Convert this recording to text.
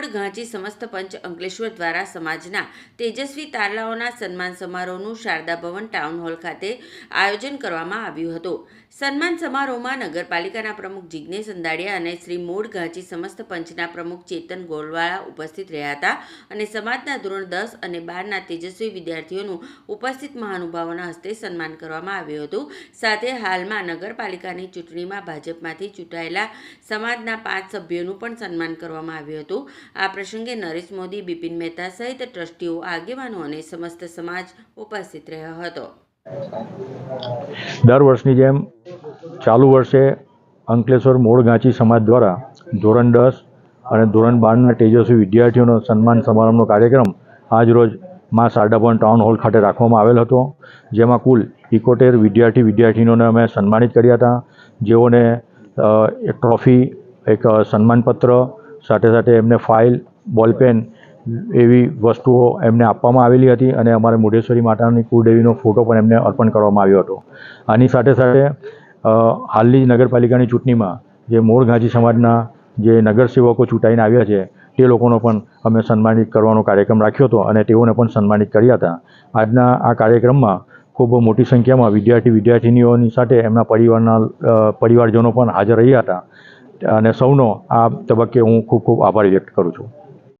મૂળ ઘાંચી સમસ્ત પંચ અંકલેશ્વર દ્વારા સમાજના તેજસ્વી તારલાઓના સન્માન સમારોહનું શારદા ભવન ટાઉન હોલ ખાતે આયોજન કરવામાં આવ્યું હતું. સન્માન સમારોહમાં નગરપાલિકાના પ્રમુખ જિજ્ઞેશ અંદાડિયા અને શ્રી મૂળ ઘાંચી સમસ્ત પંચના પ્રમુખ ચેતન ગોલવાળા ઉપસ્થિત રહ્યા હતા અને સમાજના ધોરણ 10 અને 12ના તેજસ્વી વિદ્યાર્થીઓનું ઉપસ્થિત મહાનુભાવોના હસ્તે સન્માન કરવામાં આવ્યું હતું. સાથે હાલમાં નગરપાલિકાની ચૂંટણીમાં ભાજપમાંથી ચૂંટાયેલા સમાજના 5 સભ્યોનું પણ સન્માન કરવામાં આવ્યું હતું. આ પ્રસંગે નરેશ મોદી, બિપિન મહેતા સહિત ટ્રસ્ટીઓ, આગેવાનો અને સમસ્ત સમાજ ઉપસ્થિત રહ્યો હતો. દર વર્ષની જેમ ચાલુ વર્ષે અંકલેશ્વર મૂળ ઘાંચી સમાજ દ્વારા ધોરણ 10 અને ધોરણ 12ના તેજસ્વી વિદ્યાર્થીઓનો સન્માન સમારંભનો કાર્યક્રમ આજરોજ મા શારદા ભવન ટાઉન હોલ ખાતે રાખવામાં આવેલ હતો. જેમાં કુલ 71 વિદ્યાર્થીનીઓને અમે સન્માનિત કર્યા હતા, જેઓને એક ટ્રોફી, એક સન્માનપત્ર, સાથે સાથે એમને ફાઇલ, બોલપેન એવી વસ્તુઓ એમને આપવામાં આવેલી હતી અને અમારે મુઢેશ્વરી માતાની કુળદેવીનો ફોટો પણ એમને અર્પણ કરવામાં આવ્યો હતો. આની સાથે સાથે હાલની નગરપાલિકાની ચૂંટણીમાં જે મૂળ ઘાંચી સમાજના જે નગરસેવકો ચૂંટાઈને આવ્યા છે તે લોકોનો પણ અમે સન્માનિત કરવાનો કાર્યક્રમ રાખ્યો હતો અને તેઓને પણ સન્માનિત કર્યા હતા. આજના આ કાર્યક્રમમાં ખૂબ મોટી સંખ્યામાં વિદ્યાર્થીનીઓની સાથે એમના પરિવારજનો પણ હાજર રહ્યા હતા અને સૌનો આ તબક્કે હું ખૂબ આભાર વ્યક્ત કરું છું.